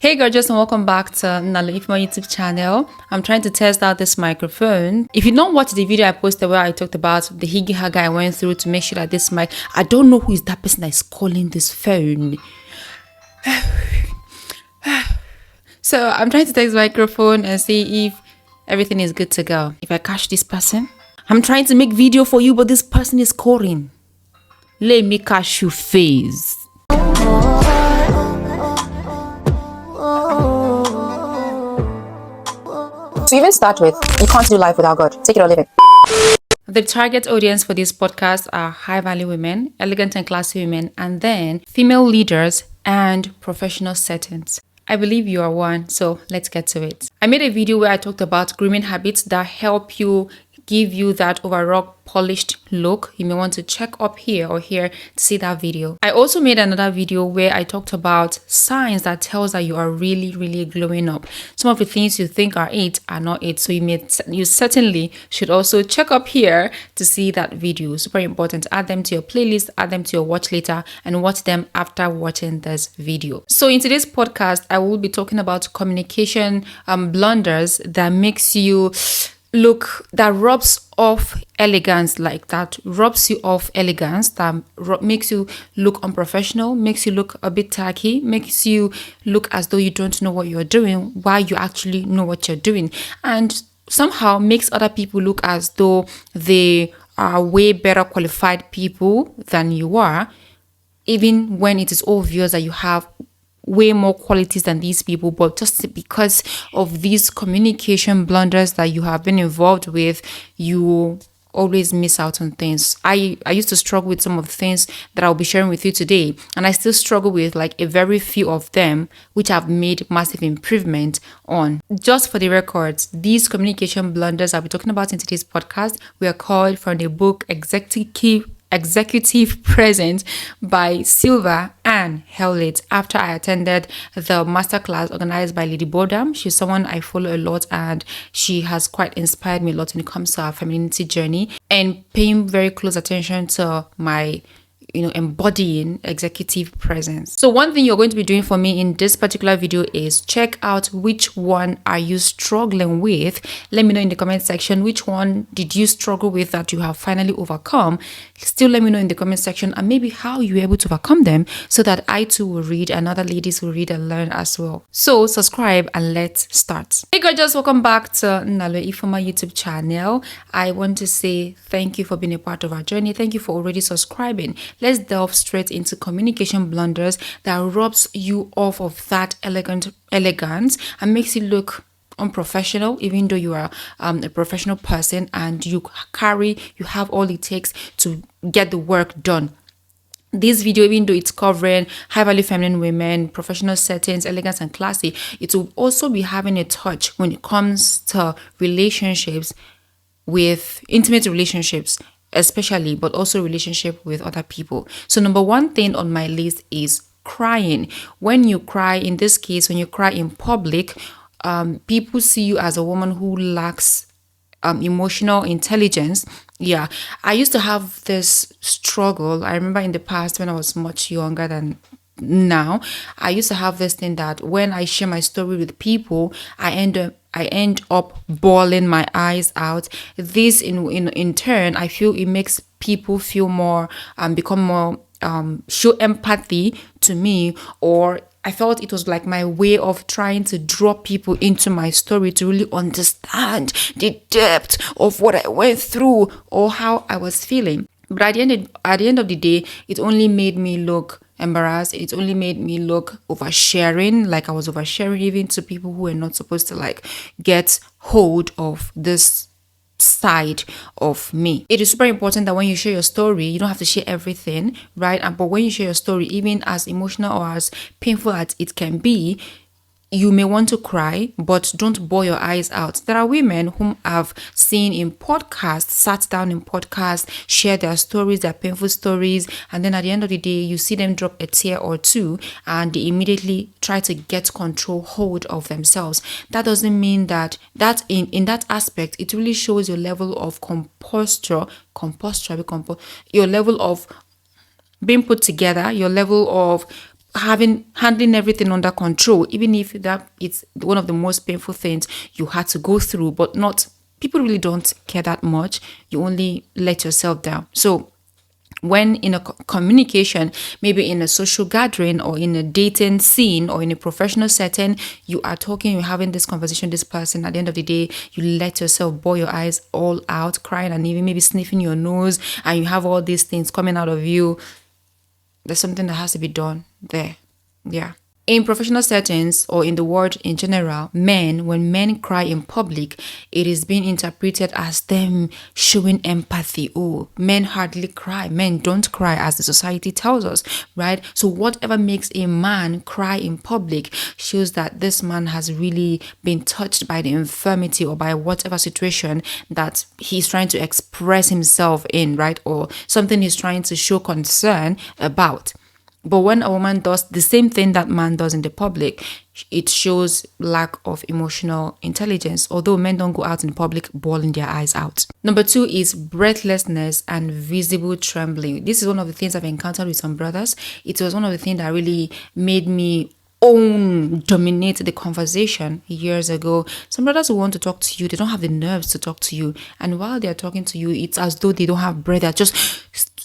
Hey gorgeous, and welcome back to Nnalue my YouTube channel. I'm trying to test out this microphone. If you don't watch the video I posted where I talked about the higgy haga I went through to make sure that this mic, I don't know who is that person that is calling this phone. So I'm trying to test the microphone and see if everything is good to go. If I catch this person, I'm trying to make video for you, but this person is calling. Let me catch your face. To even start with, you can't do life without God. Take it or leave it. The target audience for this podcast are high-value women, elegant and classy women, and then female leaders and professional settings. I believe you are one, so let's get to it. I made a video where I talked about grooming habits that help you give you that overall polished look. You may want to check up here or here to see that video. I also made another video where I talked about signs that tells that you are really glowing up. Some of the things you think are it are not it, so you certainly should also check up here to see that video. Super important. Add them to your playlist, add them to your watch later, and watch them after watching this video. So in today's podcast, I will be talking about communication blunders that makes you look, that rubs off elegance, like that rubs you off elegance, that makes you look unprofessional, makes you look a bit tacky, makes you look as though you don't know what you're doing while you actually know what you're doing, and somehow makes other people look as though they are way better qualified people than you are, even when it is obvious that you have way more qualities than these people, but just because of these communication blunders that you have been involved with, you always miss out on things. I used to struggle with some of the things that I'll be sharing with you today, and I still struggle with like a very few of them, which I've made massive improvement on. Just for the records, these communication blunders I'll be talking about in today's podcast were called from the book Executive Presence by Silva and Hewlett after I attended the masterclass organized by Lady Bodam. She's someone I follow a lot, and she has quite inspired me a lot when it comes to our femininity journey and paying very close attention to my embodying executive presence. So one thing you're going to be doing for me in this particular video is check out which one are you struggling with. Let me know in the comment section which one did you struggle with that you have finally overcome. Still let me know in the comment section, and maybe how you were able to overcome them, so that I too will read and other ladies will read and learn as well. So subscribe and let's start. Hey gorgeous, welcome back to Nnalue Ifeoma YouTube channel. I want to say thank you for being a part of our journey. Thank you for already subscribing. Let's delve straight into communication blunders that robs you off of that elegance and makes you look unprofessional, even though you are a professional person and you have all it takes to get the work done. This video, even though it's covering high-value feminine women, professional settings, elegance and classy, it will also be having a touch when it comes to relationships, with intimate relationships especially, but also relationship with other people. So number one thing on my list is crying. When you cry, in this case, when you cry in public, people see you as a woman who lacks emotional intelligence. Yeah, I used to have this struggle. I remember in the past when I was much younger than now, I used to have this thing that when I share my story with people, I end up bawling my eyes out. This in turn, I feel it makes people feel more, become more, show empathy to me, or I felt it was like my way of trying to draw people into my story to really understand the depth of what I went through or how I was feeling. But at the end of the day, it only made me look embarrassed. It only made me look oversharing, like I was oversharing even to people who were not supposed to like get hold of this side of me. It is super important that when you share your story, you don't have to share everything, right? But when you share your story, even as emotional or as painful as it can be, you may want to cry, but don't bawl your eyes out. There are women whom I've seen in podcasts, sat down in podcasts, share their stories, their painful stories, and then at the end of the day, you see them drop a tear or two, and they immediately try to get hold of themselves. That doesn't mean that in that aspect, it really shows your level of composture, your level of being put together, your level of handling everything under control, even if that it's one of the most painful things you had to go through, but not people really don't care that much. You only let yourself down. So when in a communication, maybe in a social gathering or in a dating scene or in a professional setting, you are talking, you're having this conversation, this person, at the end of the day, you let yourself bawl your eyes all out, crying and even maybe sniffing your nose, and you have all these things coming out of you. There's something that has to be done there. Yeah. In professional settings or in the world in general, when men cry in public, it is being interpreted as them showing empathy. Oh, men hardly cry. Men don't cry, as the society tells us, right? So whatever makes a man cry in public shows that this man has really been touched by the infirmity or by whatever situation that he's trying to express himself in, right? Or something he's trying to show concern about. But when a woman does the same thing that man does in the public, it shows lack of emotional intelligence, although men don't go out in public bawling their eyes out. Number 2 is breathlessness and visible trembling. This is one of the things I've encountered with some brothers. It was one of the things that really made me dominate the conversation years ago. Some brothers who want to talk to you, they don't have the nerves to talk to you. And while they're talking to you, it's as though they don't have breath.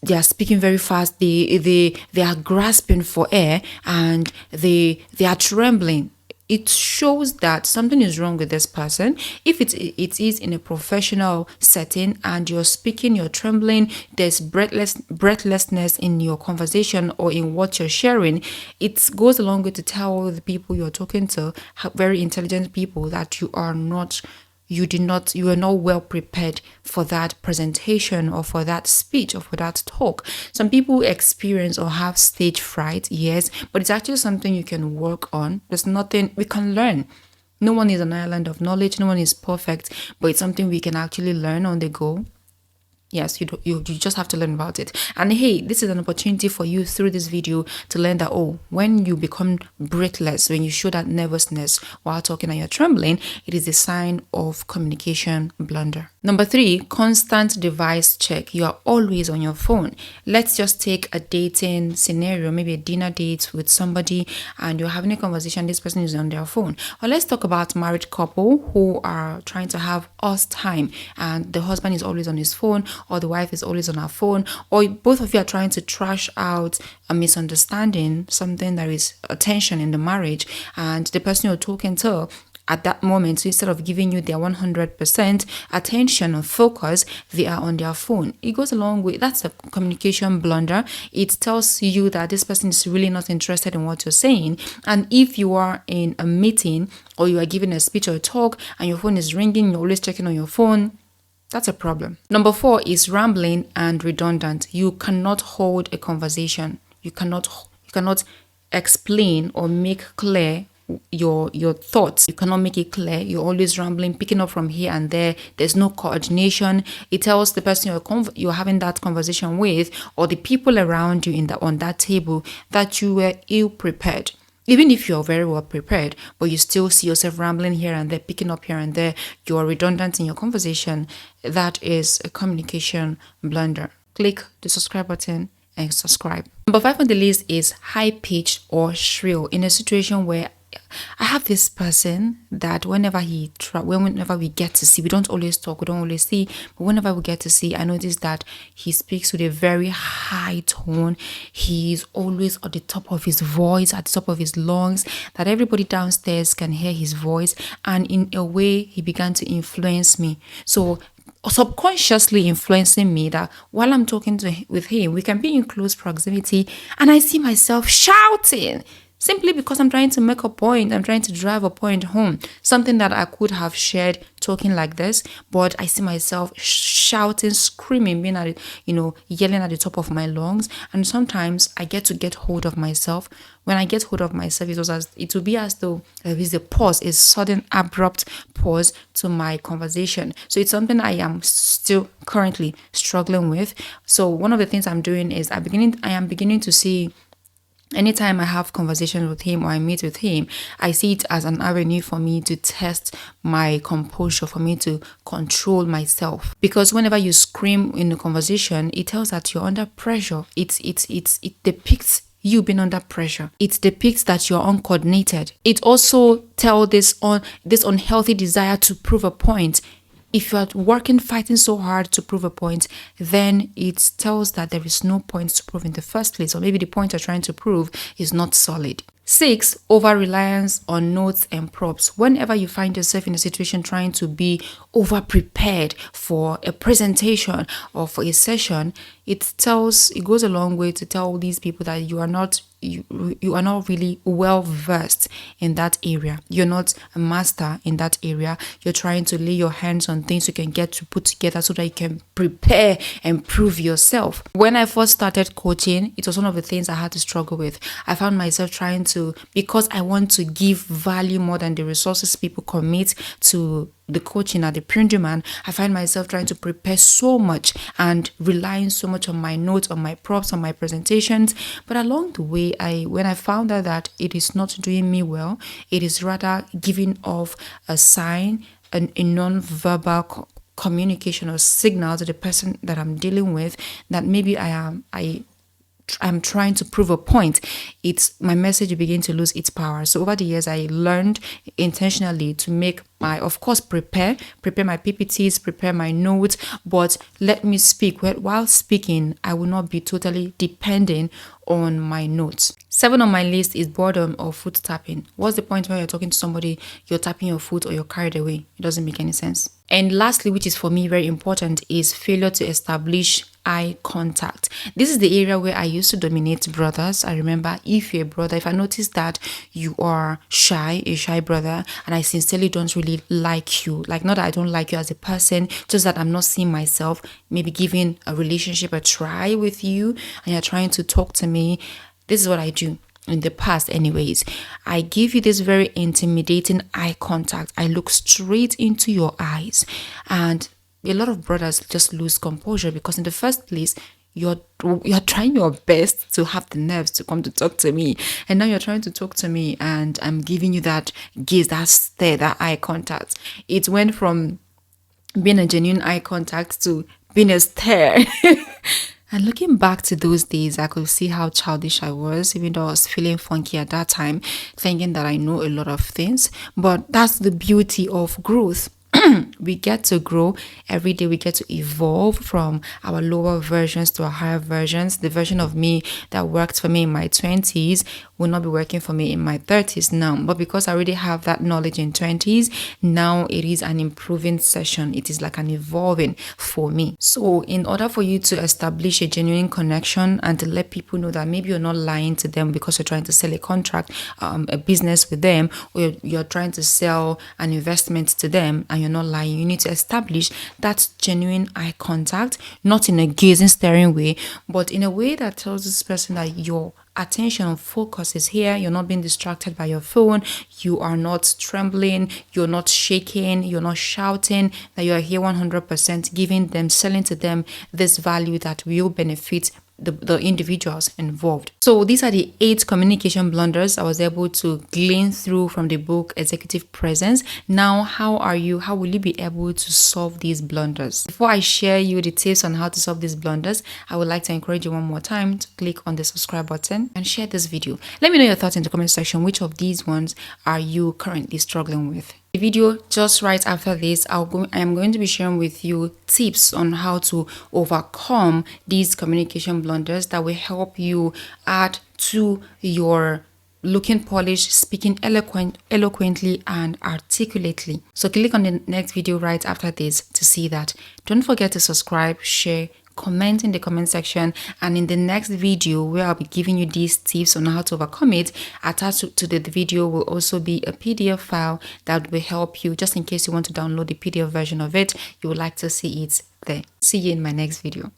They are speaking very fast. They are grasping for air and they are trembling. It shows that something is wrong with this person. If it is in a professional setting and you're speaking, you're trembling, there's breathlessness in your conversation or in what you're sharing, it goes a long way to tell the people you're talking to, very intelligent people, that you are not well prepared for that presentation or for that speech or for that talk. Some people experience or have stage fright, yes, but it's actually something you can work on. There's nothing we can learn. No one is an island of knowledge. No one is perfect, but it's something we can actually learn on the go. Yes, you just have to learn about it. And hey, this is an opportunity for you through this video to learn that, when you become breathless, when you show that nervousness while talking and you're trembling, it is a sign of communication blunder. Number 3, constant device check. You are always on your phone. Let's just take a dating scenario, maybe a dinner date with somebody, and you're having a conversation, this person is on their phone. Or let's talk about married couple who are trying to have us time, and the husband is always on his phone, or the wife is always on her phone, or both of you are trying to trash out a misunderstanding, something that is a tension in the marriage, and the person you're talking to at that moment, so instead of giving you their 100% attention or focus, they are on their phone. It goes along with, that's a communication blunder. It tells you that this person is really not interested in what you're saying. And if you are in a meeting or you are giving a speech or a talk and your phone is ringing, you're always checking on your phone, that's a problem. Number 4 is rambling and redundant. You cannot hold a conversation. You cannot explain or make clear your thoughts. You cannot make it clear. You're always rambling, picking up from here and there. There's no coordination. It tells the person you're having that conversation with, or the people around you on that table, that you were ill prepared. Even if you're very well prepared, but you still see yourself rambling here and there, picking up here and there, you are redundant in your conversation. That is a communication blunder. Click the subscribe button and subscribe. Number 5 on the list is high-pitched or shrill. In a situation where I have this person that whenever we get to see, we don't always talk, we don't always see, but whenever we get to see, I notice that he speaks with a very high tone. He's always at the top of his voice, at the top of his lungs, that everybody downstairs can hear his voice. And in a way, he began to influence me. So subconsciously influencing me, that while I'm talking with him, we can be in close proximity, and I see myself shouting, simply because I'm trying to make a point. I'm trying to drive a point home. Something that I could have shared talking like this, but I see myself shouting, screaming, being yelling at the top of my lungs. And sometimes I get hold of myself. When I get hold of myself, it will be as though there is a pause, a sudden abrupt pause to my conversation. So it's something I am still currently struggling with. So one of the things I'm doing is I am beginning to see, anytime I have conversations with him or I meet with him, I see it as an avenue for me to test my composure, for me to control myself. Because whenever you scream in a conversation, it tells that you're under pressure. It depicts you being under pressure. It depicts that you're uncoordinated. It also tells this unhealthy desire to prove a point. If you're fighting so hard to prove a point, then it tells that there is no point to prove in the first place, or maybe the point you're trying to prove is not solid. 6, over-reliance on notes and props. Whenever you find yourself in a situation trying to be over-prepared for a presentation or for a session, it goes a long way to tell these people that you are not really well versed in that area. You're not a master in that area. You're trying to lay your hands on things you can get to put together so that you can prepare and prove yourself. When I first started coaching, it was one of the things I had to struggle with. I found myself trying to, because I want to give value more than the resources people commit to the coaching at the Prindman, I find myself trying to prepare so much and relying so much on my notes, on my props, on my presentations. But along the way, when I found out that it is not doing me well, it is rather giving off a sign, a non-verbal communication or signal to the person that I'm dealing with that maybe I'm trying to prove a point, my message begin to lose its power. So over the years, I learned intentionally to make of course, prepare my PPTs, prepare my notes, but let me speak. While speaking, I will not be totally depending on my notes. 7 on my list is boredom or foot tapping. What's the point when you're talking to somebody, you're tapping your foot or you're carried away? It doesn't make any sense. And lastly, which is for me very important, is failure to establish eye contact. This is the area where I used to dominate brothers. I remember if you're a brother, if I notice that you are a shy brother, and I sincerely don't really like you, like not that I don't like you as a person, just that I'm not seeing myself maybe giving a relationship a try with you, and you're trying to talk to me, this is what I do. In the past anyways, I give you this very intimidating eye contact. I look straight into your eyes, and a lot of brothers just lose composure because in the first place, you're trying your best to have the nerves to come to talk to me, and now you're trying to talk to me and I'm giving you that gaze, that stare, that eye contact. It went from being a genuine eye contact to being a stare. And looking back to those days, I could see how childish I was, even though I was feeling funky at that time, thinking that I know a lot of things. But that's the beauty of growth. We get to grow every day. We get to evolve from our lower versions to our higher versions. The version of me that worked for me in my 20s will not be working for me in my 30s now. But because I already have that knowledge in 20s, now it is an improving session. It is like an evolving for me. So in order for you to establish a genuine connection and to let people know that maybe you're not lying to them because you're trying to sell a contract, a business with them, or you're trying to sell an investment to them and you're not lying, you need to establish that genuine eye contact, not in a gazing, staring way, but in a way that tells this person that your attention and focus is here. You're not being distracted by your phone. You are not trembling. You're not shaking. You're not shouting. That you are here 100% giving them, selling to them this value that will benefit the individuals involved. So these are the 8 communication blunders I was able to glean through from the book Executive Presence. Now, how will you be able to solve these blunders? Before I share you the tips on how to solve these blunders, I would like to encourage you one more time to click on the subscribe button and share this video. Let me know your thoughts in the comment section. Which of these ones are you currently struggling with? The video just right after this, I am going to be sharing with you tips on how to overcome these communication blunders that will help you add to your looking polished, speaking eloquently and articulately. So click on the next video right after this to see that. Don't forget to subscribe, share, comment in the comment section, and in the next video where I'll be giving you these tips on how to overcome it, attached to the video will also be a PDF file that will help you, just in case you want to download the PDF version of it. You would like to see it there. See you in my next video.